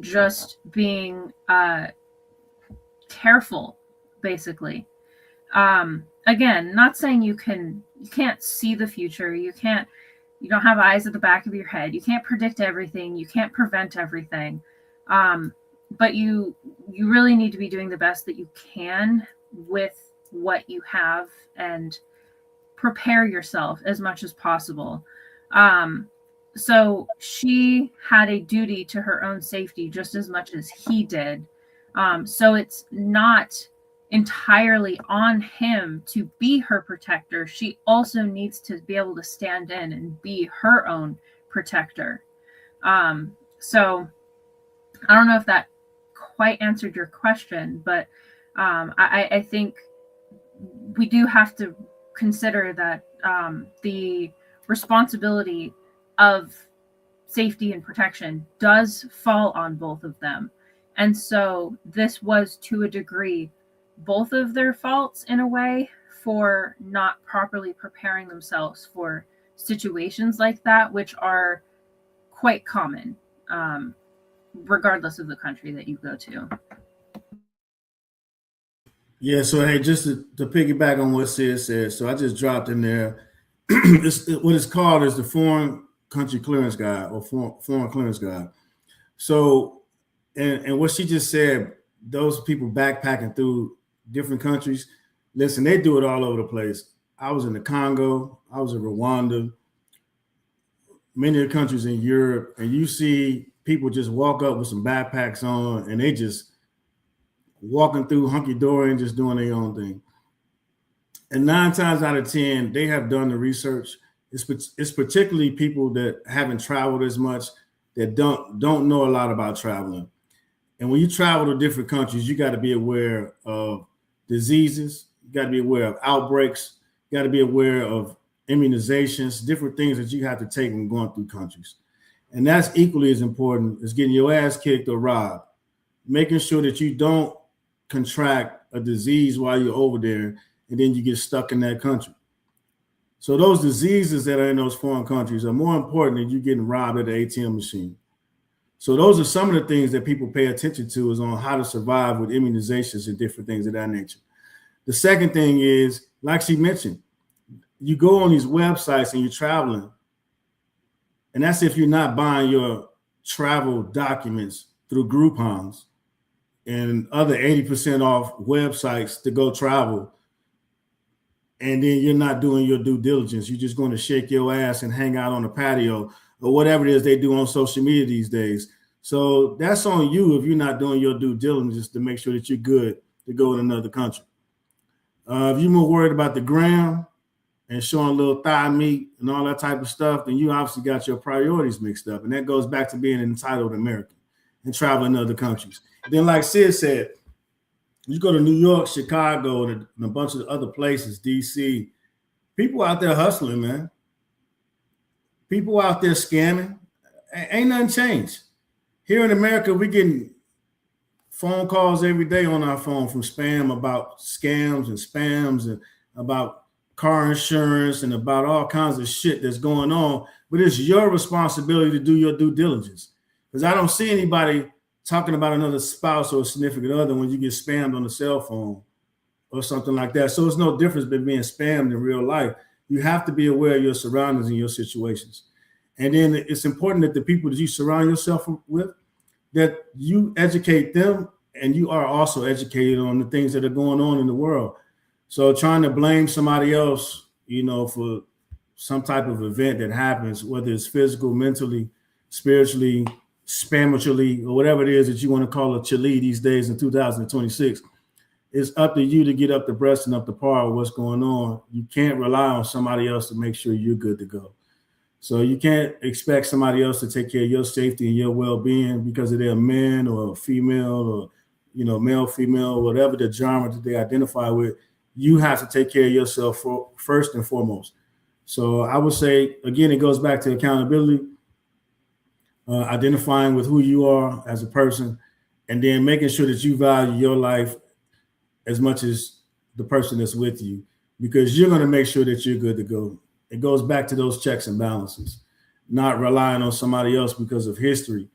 S7: just being careful, basically. Again, not saying you can't see the future, you don't have eyes at the back of your head, you can't predict everything, you can't prevent everything, but you really need to be doing the best that you can with what you have and prepare yourself as much as possible. So she had a duty to her own safety just as much as he did. So it's not entirely on him to be her protector. She also needs to be able to stand in and be her own protector. So I don't know if that quite answered your question, but I think we do have to consider that the responsibility of safety and protection does fall on both of them. And so this was, to a degree, both of their faults in a way for not properly preparing themselves for situations like that, which are quite common, regardless of the country that you go to.
S8: Yeah, so hey, just to piggyback on what Sid said, so I just dropped in there. What it's called is the Foreign Country Clearance Guide, or Foreign Clearance Guide. So, and what she just said, those people backpacking through different countries, listen, they do it all over the place. I was in the Congo, I was in Rwanda, many of the countries in Europe, and you see people just walk up with some backpacks on, and they just walking through hunky-dory and just doing their own thing. And 9 times out of 10, they have done the research. It's particularly people that haven't traveled as much, that don't know a lot about traveling. And when you travel to different countries, you got to be aware of diseases. You got to be aware of outbreaks. You got to be aware of immunizations, different things that you have to take when going through countries. And that's equally as important as getting your ass kicked or robbed, making sure that you don't contract a disease while you're over there and then you get stuck in that country. So those diseases that are in those foreign countries are more important than you getting robbed at the ATM machine. So those are some of the things that people pay attention to, is on how to survive with immunizations and different things of that nature. The second thing is, like she mentioned, you go on these websites and you're traveling, and that's if you're not buying your travel documents through Groupons and other 80% off websites to go travel. and then you're not doing your due diligence. You're just going to shake your ass and hang out on the patio or whatever it is they do on social media these days. So that's on you if you're not doing your due diligence to make sure that you're good to go in another country. If you're more worried about the gram and showing a little thigh meat and all that type of stuff, then you obviously got your priorities mixed up. And that goes back to being an entitled American and traveling to other countries. Then, like Sid said, you go to New York, Chicago, and a bunch of other places, DC, people out there hustling, man. People out there scamming. Ain't nothing changed. Here in America, we getting phone calls every day on our phone from spam about scams and spams and about car insurance and about all kinds of shit that's going on. But it's your responsibility to do your due diligence. Because I don't see anybody talking about another spouse or a significant other when you get spammed on the cell phone or something like that. So it's no difference than being spammed in real life. You have to be aware of your surroundings and your situations. And then it's important that the people that you surround yourself with, that you educate them and you are also educated on the things that are going on in the world. So trying to blame somebody else, for some type of event that happens, whether it's physical, mentally, spiritually, spiritually, or whatever it is that you want to call a chili these days in 2026, it's up to you to get up the breast and up the par of what's going on. You can't rely on somebody else to make sure you're good to go. So you can't expect somebody else to take care of your safety and your well-being because of their man or female or, male, female, whatever the genre that they identify with. You have to take care of yourself first and foremost. So I would say, again, it goes back to accountability, identifying with who you are as a person, and then making sure that you value your life as much as the person that's with you, because you're going to make sure that you're good to go. It goes back to those checks and balances, not relying on somebody else because of history,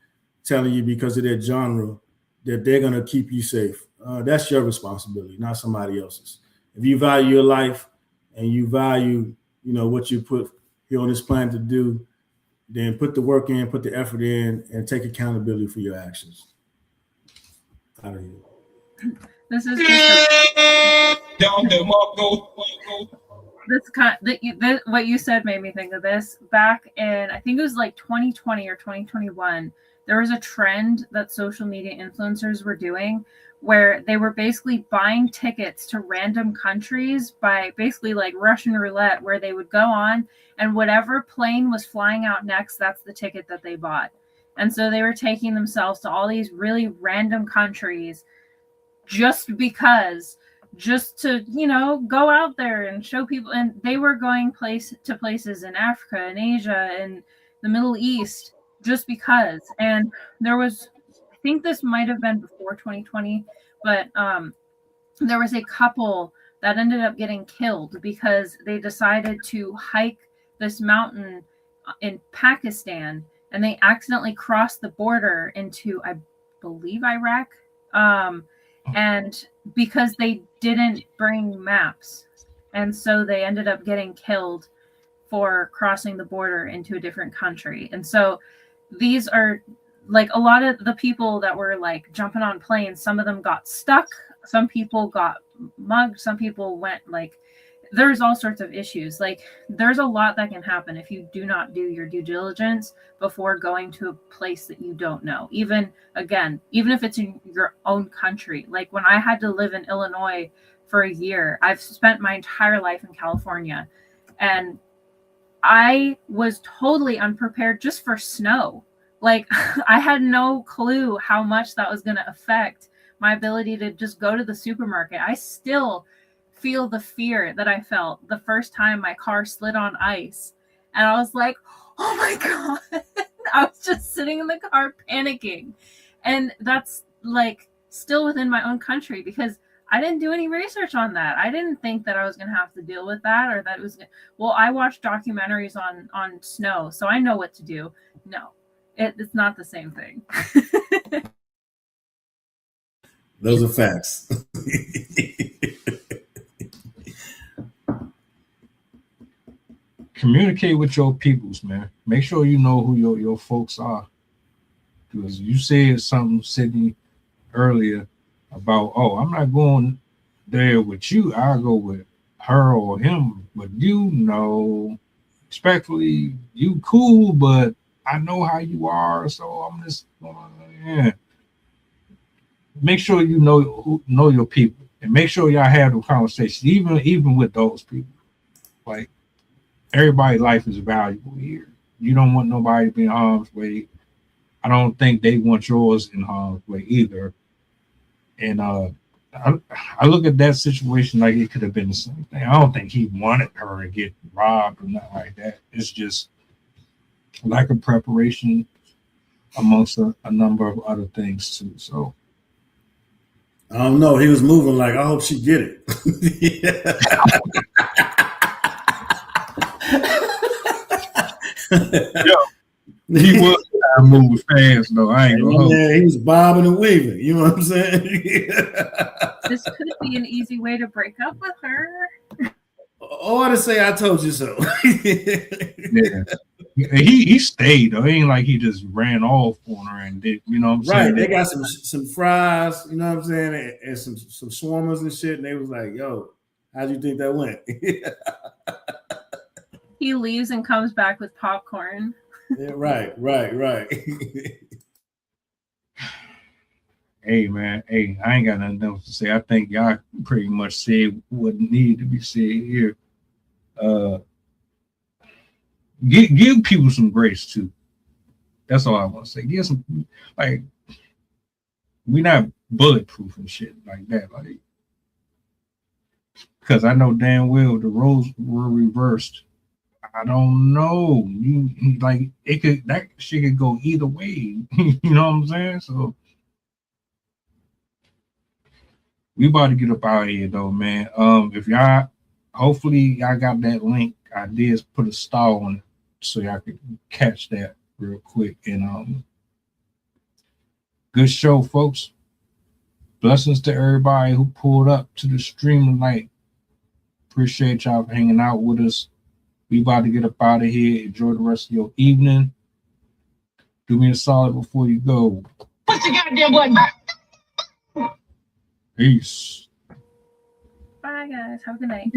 S8: telling you because of their genre that they're going to keep you safe. That's your responsibility, not somebody else's. If you value your life and you value, what you put here on this planet to do, then put the work in, put the effort in, and take accountability for your actions. Out of here.
S7: This is just what you said made me think of this. Back in, I think it was like 2020 or 2021, there was a trend that social media influencers were doing where they were basically buying tickets to random countries by basically like Russian roulette, where they would go on and whatever plane was flying out next, that's the ticket that they bought. And so they were taking themselves to all these really random countries just to, go out there and show people. And they were going to places in Africa and Asia and the Middle East just because. And there was, I think this might have been before 2020, but there was a couple that ended up getting killed because they decided to hike this mountain in Pakistan and they accidentally crossed the border into, I believe, Iraq. And because they didn't bring maps. And so they ended up getting killed for crossing the border into a different country. And so these are like a lot of the people that were like jumping on planes. Some of them got stuck. Some people got mugged. Some people went like, there's all sorts of issues. Like there's a lot that can happen if you do not do your due diligence before going to a place that you don't know. Even if it's in your own country. Like when I had to live in Illinois for a year, I've spent my entire life in California, and I was totally unprepared just for snow. Like I had no clue how much that was going to affect my ability to just go to the supermarket. I still feel the fear that I felt the first time my car slid on ice. And I was like, oh my God. I was just sitting in the car panicking. And that's like still within my own country because I didn't do any research on that. I didn't think that I was going to have to deal with that or that it was, well, I watched documentaries on snow, so I know what to do. No, it's not the same thing.
S8: Those are facts.
S6: Communicate with your peoples, man. Make sure you know who your folks are. Because you said something, Sydney, earlier about, oh, I'm not going there with you. I'll go with her or him, but you know, respectfully, you cool, but I know how you are, so I'm just yeah. Make sure you know your people, and make sure y'all have the conversation, even with those people. Like everybody's life is valuable here. You don't want nobody to be in harm's way. I don't think they want yours in harm's way either. And I look at that situation like it could have been the same thing. I don't think he wanted her to get robbed or nothing like that. It's just lack of preparation amongst a number of other things too. So
S8: I don't know. He was moving like, I hope she get it.
S6: yeah, he was moving fast though. I ain't gonna.
S8: Yeah, he was bobbing and weaving. You know what I'm saying?
S7: This could be an easy way to break up with her.
S8: Or to say, I told you so.
S6: Yeah. He stayed though. It ain't like he just ran off on her and did, you know what I'm saying?
S8: Right. They got some fries, you know what I'm saying, and some shawarmas and shit. And they was like, yo, how'd you think that went?
S7: He leaves and comes back with popcorn.
S8: Yeah, right.
S6: Hey man, hey, I ain't got nothing else to say. I think y'all pretty much said what needed to be said here. Give people some grace too. That's all I want to say. Give some, like, we're not bulletproof and shit like that, like, because I know damn well the roles were reversed. I don't know. You like that shit could go either way. You know what I'm saying? So we about to get up out of here though, man. If y'all, hopefully y'all got that link. I did put a star on it so y'all could catch that real quick. And good show, folks. Blessings to everybody who pulled up to the stream tonight. Appreciate y'all for hanging out with us. We about to get up out of here. Enjoy the rest of your evening. Do me a solid before you go.
S10: What's the goddamn button?
S6: Peace.
S7: Bye, guys. Have a good night.